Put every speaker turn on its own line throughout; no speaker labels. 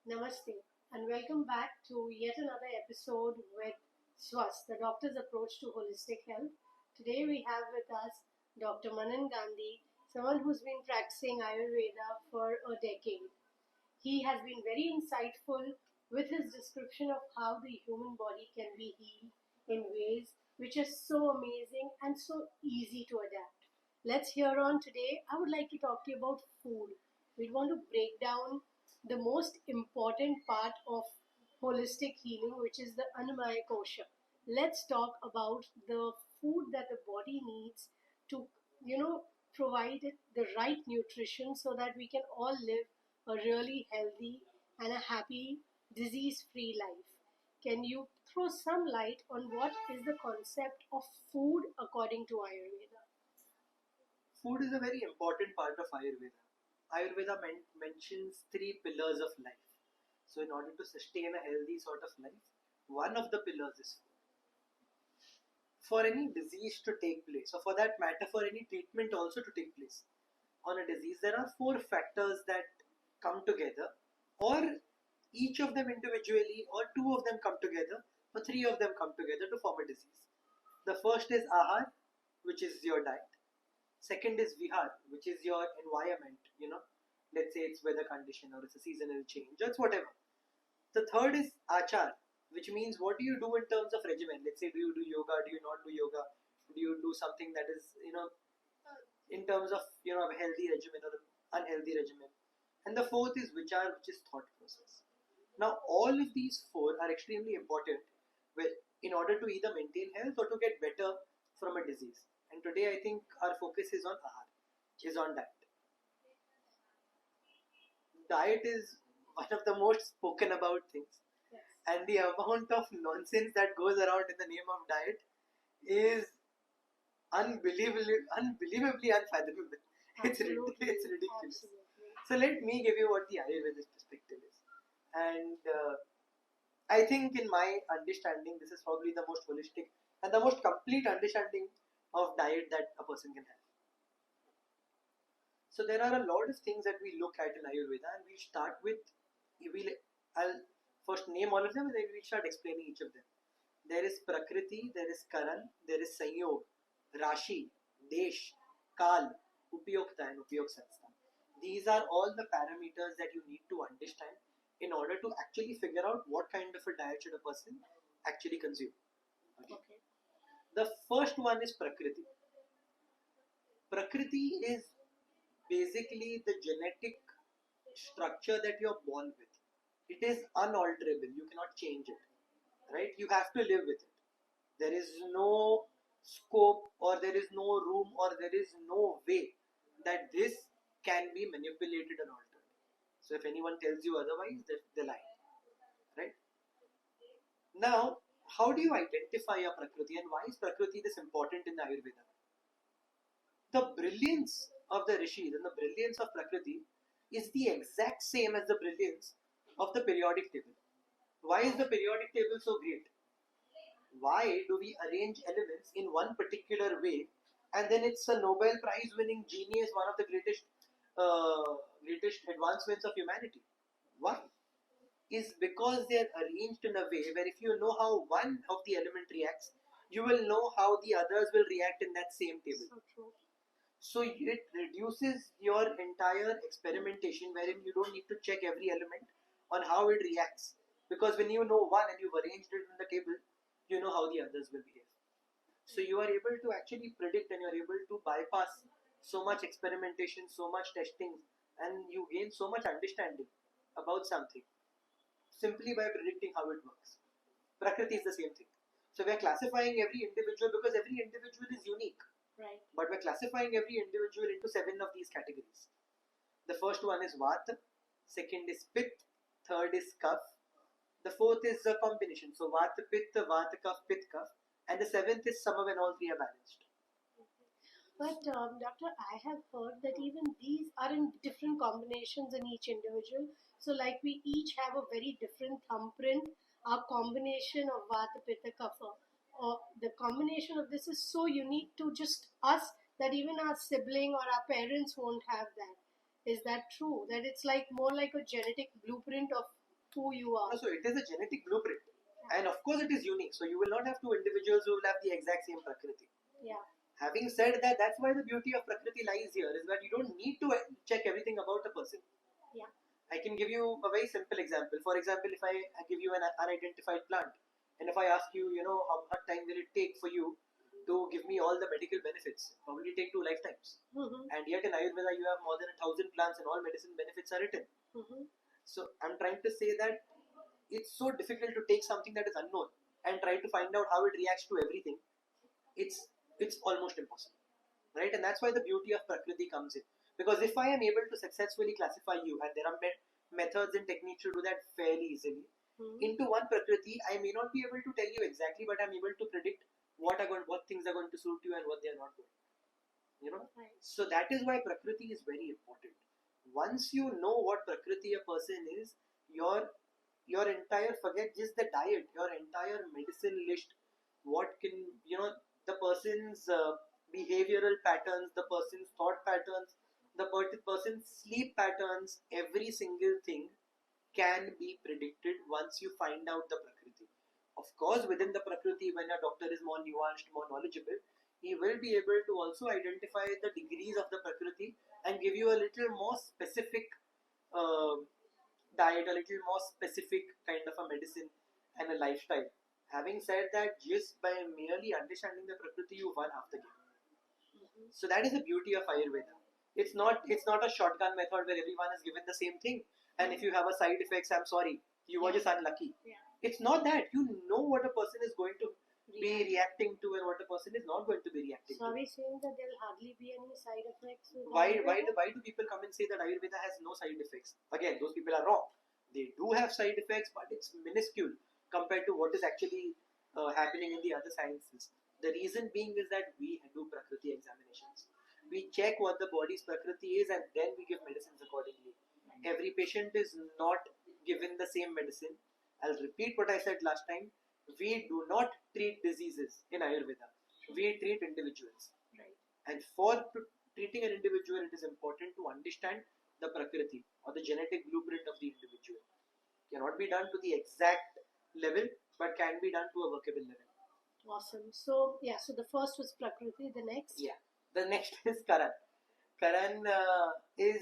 Namaste and welcome back to yet another episode with SWAS, the doctor's approach to holistic health. Today we have with us Dr. Manan Gandhi, someone who's been practicing Ayurveda for a decade. He has been very insightful with his description of how the human body can be healed in ways which are so amazing and so easy to adapt. Let's hear on today. I would like to talk to you about food. We want to break down the most important part of holistic healing, which is the Annamaya Kosha. Let's talk about the food that the body needs to, provide it the right nutrition so that we can all live a really healthy and a happy, disease free life. Can you throw some light on what is the concept of food according to Ayurveda?
Food is a very important part of Ayurveda. Ayurveda mentions three pillars of life. So, in order to sustain a healthy sort of life, one of the pillars is food. For any disease to take place, or for that matter, for any treatment also to take place on a disease, there are four factors that come together, or each of them individually, or two of them come together, or three of them come together to form a disease. The first is ahar, which is your diet. Second is vihar, which is your environment, let's say it's weather condition or it's a seasonal change, that's whatever. The third is achar, which means what do you do in terms of regimen? Let's say, do you do yoga, do you not do yoga, do you do something that is, in terms of, a healthy regimen or an unhealthy regimen. And the fourth is vichar, which is thought process. Now, all of these four are extremely important in order to either maintain health or to get better from a disease. And today, I think our focus is on ahar, is on diet. Diet is one of the most spoken about things,
Yes.
and the amount of nonsense that goes around in the name of diet is unbelievably unfathomable.
Absolutely.
It's ridiculous.
Absolutely.
So let me give you what the Ayurvedic perspective is. And I think in my understanding, this is probably the most holistic and the most complete understanding of diet that a person can have. So there are a lot of things that we look at in Ayurveda, and we start with, I'll first name all of them and then we'll start explaining each of them. There is Prakriti, there is Karan, there is Sanyog, Rashi, Desh, Kal, Upyokta and Upyog Sanstha. These are all the parameters that you need to understand in order to actually figure out what kind of a diet should a person actually consume.
Okay.
The first one is Prakriti. Prakriti is basically the genetic structure that you're born with. It is unalterable. You cannot change it. Right? You have to live with it. There is no scope or there is no room or there is no way that this can be manipulated and altered. So if anyone tells you otherwise, they lie. Right? Now, how do you identify a Prakriti and why is Prakriti this important in the Ayurveda? The brilliance of the rishis and the brilliance of Prakriti is the exact same as the brilliance of the periodic table. Why is the periodic table so great? Why do we arrange elements in one particular way and then it's a Nobel Prize winning genius, one of the greatest advancements of humanity? Why? Is because they are arranged in a way where if you know how one of the element reacts, you will know how the others will react in that same table.
So true.
So it reduces your entire experimentation wherein you don't need to check every element on how it reacts. Because when you know one and you've arranged it in the table, you know how the others will behave. So you are able to actually predict and you are able to bypass so much experimentation, so much testing, and you gain so much understanding about something simply by predicting how it works. Prakriti is the same thing. So we are classifying every individual because every individual is unique.
Right.
But we're classifying every individual into 7 of these categories. The first one is Vata, second is Pitta, third is Kapha, the fourth is a combination. So Vata, Pitta, Vata, Kapha, Pitta, Kapha, and the seventh is Sama when all three are balanced.
But doctor, I have heard that even these are in different combinations in each individual. So like we each have a very different thumbprint. Our combination of Vata, Pitta, Kapha, or the combination of this is so unique to just us that even our sibling or our parents won't have that. Is that true? That it's like more like a genetic blueprint of who you are.
So it is a genetic blueprint. And of course it is unique. So you will not have two individuals who will have the exact same Prakriti.
Yeah.
Having said that, that's why the beauty of Prakriti lies here, is that you don't need to check everything about a person.
Yeah.
I can give you a very simple example. For example, if I give you an unidentified plant, and if I ask you, how much time will it take for you to give me all the medical benefits? Probably take 2 lifetimes. And yet in Ayurveda, you have more than 1,000 plants and all medicine benefits are written. So I'm trying to say that it's so difficult to take something that is unknown and try to find out how it reacts to everything. It's almost impossible, right? And that's why the beauty of Prakriti comes in. Because if I am able to successfully classify you, and there are methods and techniques to do that fairly easily, into one Prakriti, I may not be able to tell you exactly, but I'm able to predict what things are going to suit you and what they are not going.
Right.
So that is why Prakriti is very important. Once you know what Prakriti a person is, your entire, forget just the diet, your entire medicine list, what can, the person's behavioral patterns, the person's thought patterns, the person's sleep patterns, every single thing can be predicted once you find out the Prakriti. Of course, within the Prakriti, when a doctor is more nuanced, more knowledgeable, he will be able to also identify the degrees of the Prakriti and give you a little more specific diet, a little more specific kind of a medicine and a lifestyle. Having said that, just by merely understanding the Prakriti, you won half the game. So that is the beauty of Ayurveda. It's not a shotgun method where everyone is given the same thing, and if you have a side effects, I'm sorry, you were just unlucky.
Yeah.
It's not that. You know what a person is going to be reacting to and what a person is not going to be reacting
So are
to.
we saying that there'll hardly be any side effects? With
Why
Ayurveda?
do people come and say that Ayurveda has no side effects? Again, those people are wrong. They do have side effects, but it's minuscule compared to what is actually happening in the other sciences. The reason being is that we do Prakriti examinations. We check what the body's Prakriti is, and then we give medicines accordingly. Every patient is not given the same medicine. I'll repeat what I said last time. We do not treat diseases in Ayurveda. We treat individuals.
Right.
And for treating an individual, it is important to understand the Prakriti or the genetic blueprint of the individual. Cannot be done to the exact level, but can be done to a workable level.
Awesome. So so the first was Prakriti. The next.
Yeah. The next is Karan. Karan is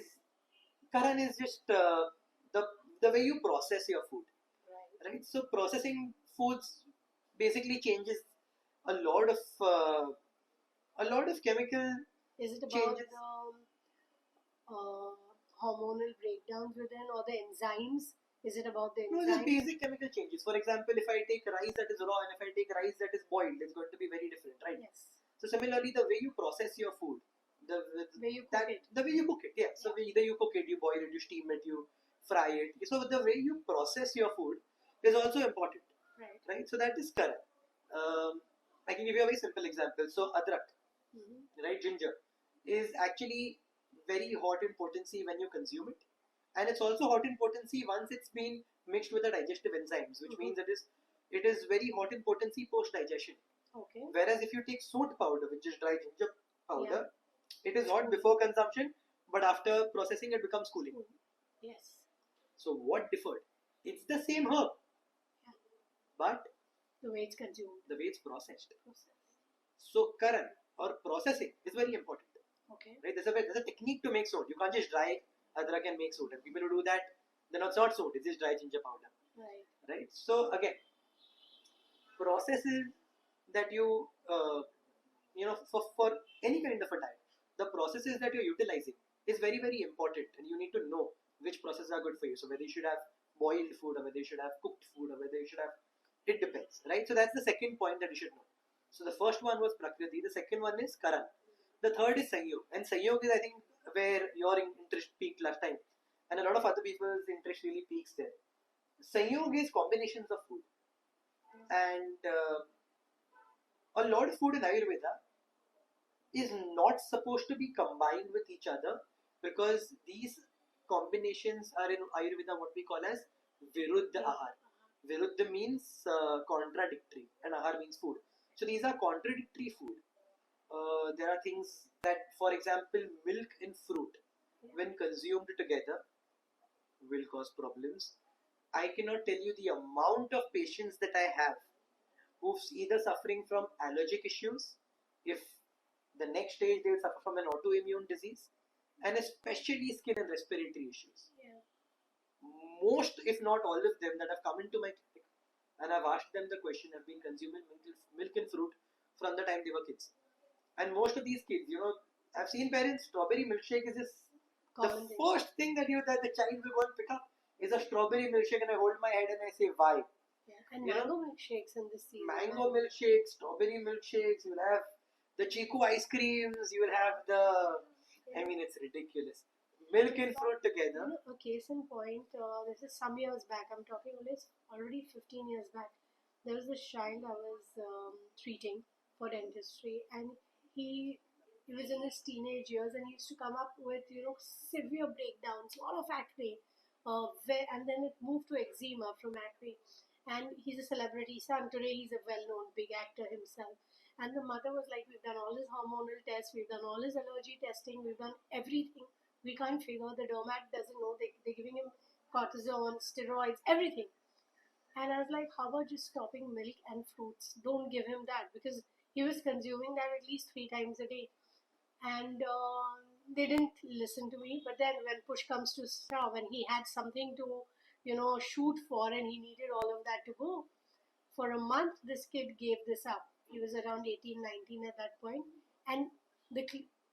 just the way you process your food, right? So processing foods basically changes a lot of chemical
Is it about
changes.
the hormonal breakdowns within or the enzymes? Is it about the
No, just
enzymes?
basic chemical changes. For example, if I take rice that is raw and if I take rice that is boiled, it's going to be very different, right?
Yes.
So similarly, the way you process your food, the
way you cook it.
The way you cook it, yeah. So either you cook it, you boil it, you steam it, you fry it. So the way you process your food is also important, right? So that is correct. I can give you a very simple example. So adrak, right, ginger, is actually very hot in potency when you consume it, and it's also hot in potency once it's been mixed with the digestive enzymes, which means it is very hot in potency post digestion.
Okay.
Whereas if you take soot powder, which is dry ginger powder, it is hot before consumption, but after processing it becomes cooling.
Yes.
So what differed? It's the same herb, but
the way it's consumed,
the way it's processed. So Karan or processing is very important.
Okay.
Right? There's a technique to make soot. You can't just dry adrak and make soot. And people who do that, then it's not soot. It's just dry ginger powder.
Right.
Right. So again, processes that you for any kind of a diet, the processes that you're utilizing is very, very important, and you need to know which processes are good for you. So whether you should have boiled food or whether you should have cooked food or whether you should have, it depends, right? So that's the second point that you should know. So the first one was Prakriti, the second one is Karan, the third is Sanyog, and Sanyog is, I think, where your interest peaked last time, and a lot of other people's interest really peaks there. Sanyog is combinations of food, and a lot of food in Ayurveda is not supposed to be combined with each other, because these combinations are in Ayurveda what we call as Viruddha Ahar. Viruddha means contradictory and Ahar means food. So these are contradictory food. There are things that, for example, milk and fruit, when consumed together, will cause problems. I cannot tell you the amount of patients that I have who's either suffering from allergic issues, if the next stage they will suffer from an autoimmune disease, and especially skin and respiratory issues.
Yeah.
Most, if not all of them, that have come into my clinic and I've asked them the question, have been consuming milk and fruit from the time they were kids. And most of these kids, I've seen parents, strawberry milkshake is just the
Common thing.
first thing that that the child will go and pick up is a strawberry milkshake, and I hold my head and I say, why?
Yeah. And
You know,
mango milkshakes in this season.
Mango milkshakes, strawberry milkshakes, you'll have the Chiku ice creams, you will have I mean, it's ridiculous. Milk and fruit together.
A case in point, this is some years back, I'm talking already 15 years back. There was this child I was treating for dentistry, and he was in his teenage years, and he used to come up with severe breakdowns, a lot of acne, and then it moved to eczema from acne. And he's a celebrity son today. He's a well-known big actor himself. And the mother was like, we've done all his hormonal tests, we've done all his allergy testing, we've done everything. We can't figure. The dermat doesn't know. They're giving him cortisone, steroids, everything. And I was like, how about just stopping milk and fruits? Don't give him that, because he was consuming that at least 3 times a day. And they didn't listen to me. But then when push comes to shove and he had something to, shoot for, and he needed all of that to go, for a month, this kid gave this up. He was around 18, 19 at that point, and the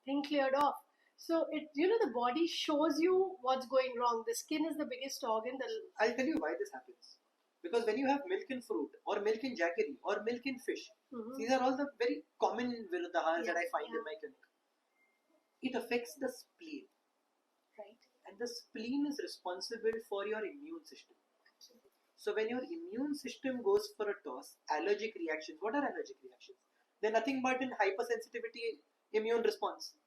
thing cleared off. So the body shows you what's going wrong. The skin is the biggest organ.
I'll tell you why this happens. Because when you have milk and fruit, or milk and jaggery, or milk and fish, these are all the very common viruddhahas that I find in my clinic. It affects the spleen.
Right.
And the spleen is responsible for your immune system.
Absolutely.
So when your immune system goes for a toss, allergic reactions, what are allergic reactions? They're nothing but an hypersensitivity immune response.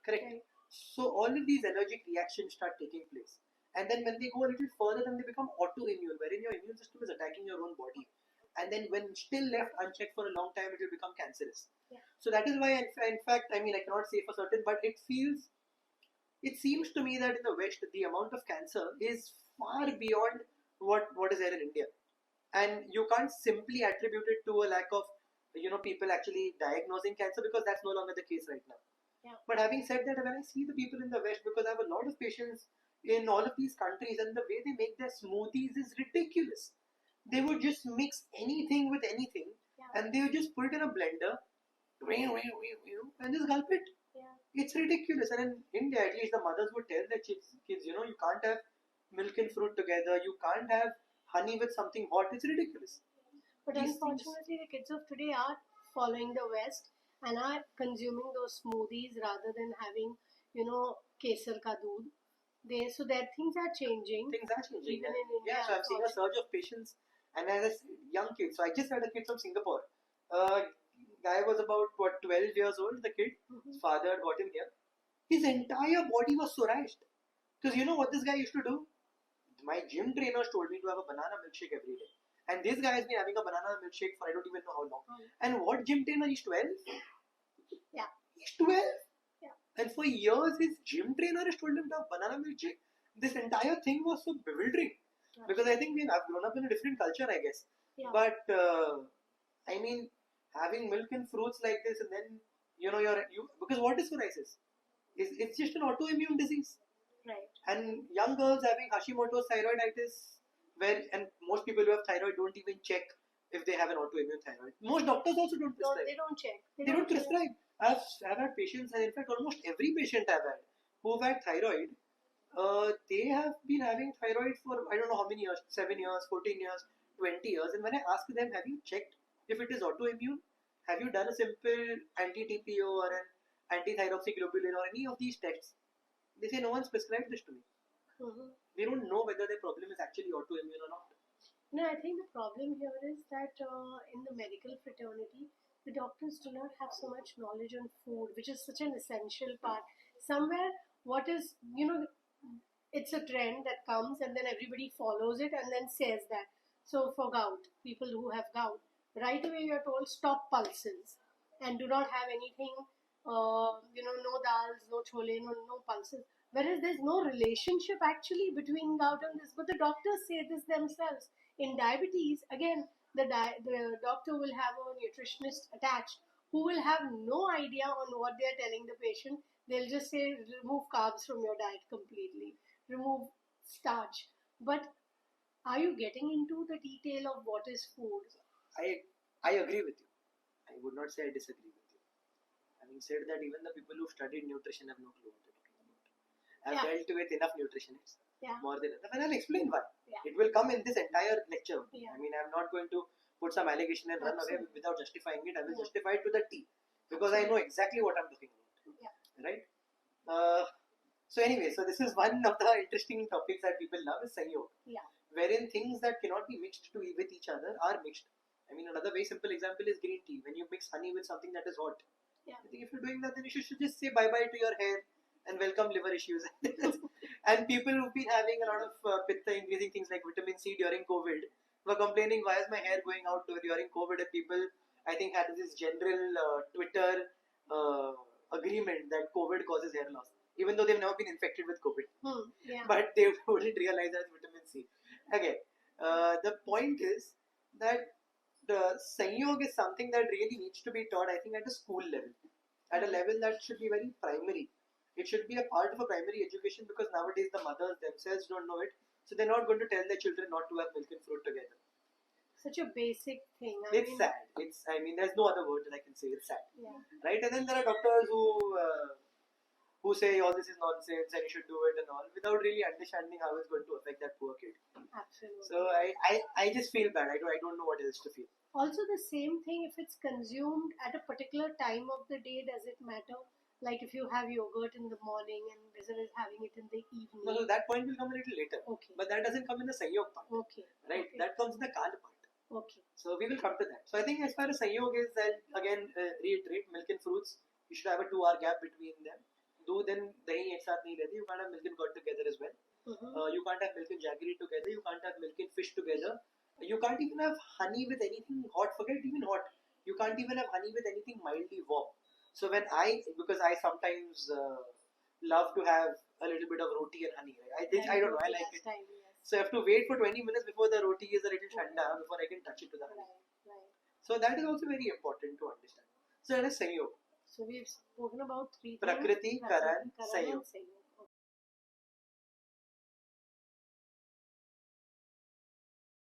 Correct?
Right.
So all of these allergic reactions start taking place. And then when they go a little further, then they become autoimmune, wherein your immune system is attacking your own body. And then when still left unchecked for a long time, it will become cancerous.
Yeah.
So that is why, in fact, I cannot say for certain, but it seems to me that in the West, the amount of cancer is far beyond what is there in India. And you can't simply attribute it to a lack of, people actually diagnosing cancer, because that's no longer the case right now.
Yeah.
But having said that, when I see the people in the West, because I have a lot of patients in all of these countries, and the way they make their smoothies is ridiculous. They would just mix anything with anything, and they would just put it in a blender, and just gulp it.
Yeah.
It's ridiculous. And in India, at least, the mothers would tell their kids, you can't have milk and fruit together, you can't have honey with something hot. It's ridiculous.
But unfortunately, the kids of today are following the West and are consuming those smoothies rather than having, kesar ka doodh. So that things are changing.
Things are changing.
Even in India.
Yeah, so I'm seeing a surge of patients, and as a young kid. So I just had a kid from Singapore. Guy was about 12 years old. The kid, his father had got him here. His entire body was psoriased. Because you know what this guy used to do? My gym trainers told me to have a banana milkshake every day. And this guy has been having a banana milkshake for I don't even know how long. And what gym trainer? He's 12?
Yeah.
He's 12?
Yeah.
And for years, his gym trainer has told him to have banana milkshake. This entire thing was so bewildering. Yeah. Because I think I've grown up in a different culture, I guess.
Yeah.
But, having milk and fruits like this, and then, because what is psoriasis? It's just an autoimmune disease.
Right.
And young girls having Hashimoto's thyroiditis, and most people who have thyroid don't even check if they have an autoimmune thyroid. Most doctors also don't prescribe.
No, they don't check.
They don't prescribe. I've had patients, and in fact almost every patient I've had who've had thyroid, they have been having thyroid for I don't know how many years, 7 years, 14 years, 20 years. And when I ask them, have you checked if it is autoimmune? Have you done a simple anti-TPO or an anti-thyroxyglobulin or any of these tests? They say no one's prescribed this to me. They don't know whether their problem is actually autoimmune or not.
No, I think the problem here is that in the medical fraternity, the doctors do not have so much knowledge on food, which is such an essential part. Somewhere, it's a trend that comes and then everybody follows it and then says that. So for gout, people who have gout, right away you're told stop pulses and do not have anything, no dals, no chole, no pulses. Whereas there's no relationship actually between gout and this, but the doctors say this themselves. In diabetes, again, the doctor will have a nutritionist attached who will have no idea on what they're telling the patient. They'll just say, remove carbs from your diet completely, remove starch. But are you getting into the detail of what is food?
I agree with you. I would not say I disagree with you. Having said that, even the people who studied nutrition have no clue what they're talking about. I've
Yeah.
dealt with enough nutritionists,
Yeah.
more than enough, and I'll explain why.
Yeah.
It will come in this entire lecture.
Yeah.
I mean, I'm not going to put some allegation and run away
Absolutely.
without justifying it. I will
Yeah.
justify it to the T because I know exactly what I'm talking about.
Yeah.
Right? So anyway, so this is one of the interesting topics that people love is Sahyog.
Yeah.
Wherein things that cannot be mixed with each other are mixed. I mean, another very simple example is green tea. When you mix honey with something that is hot,
Yeah.
I think if you're doing that, then you should just say bye bye to your hair and welcome liver issues. And people who've been having a lot of pitta increasing things like vitamin C during COVID were complaining, why is my hair going out during COVID? And people, I think, had this general Twitter agreement that COVID causes hair loss, even though they've never been infected with COVID.
Yeah.
But they wouldn't realize that it's vitamin C. Again, the point is that the Sanyog is something that really needs to be taught, I think, at a school level, at a level that should be very primary. It should be a part of a primary education because nowadays the mothers themselves don't know it, so they're not going to tell their children not to have milk and fruit together.
Such a basic thing.
It's sad. I mean, there's no other word that I can say. It's sad.
Yeah.
Right? And then there are doctors who say all this is nonsense and you should do it and all without really understanding how it's going to affect that poor kid.
Absolutely.
So I just feel bad. I don't know what else to feel.
Also, the same thing, if it's consumed at a particular time of the day, does it matter? Like if you have yogurt in the morning and Rizal is having it in the evening.
No, so that point will come a little later.
Okay.
But that doesn't come in the Sanyog part.
Okay.
Right?
Okay.
That comes in the Kal part.
Okay.
So we will come to that. So I think as far as Sanyog is, I'll again reiterate, milk and fruits, you should have a 2-hour gap between them. Do then dahi ek saath nahi rehti. You can't have milk and curd together as well. You can't have milk and jaggery together. You can't have milk and fish together. You can't even have honey with anything hot. Forget even hot. You can't even have honey with anything mildly warm. So because I sometimes love to have a little bit of roti and honey. Right? I don't know. I like it.
Time, yes.
So I have to wait for 20 minutes before the roti is a little thanda before I can touch it to the honey.
Right.
So that is also very important to understand. So that is Sanyog.
So we've spoken about three
Prakriti,
things.
Karan, Sanyog.
Sanyog.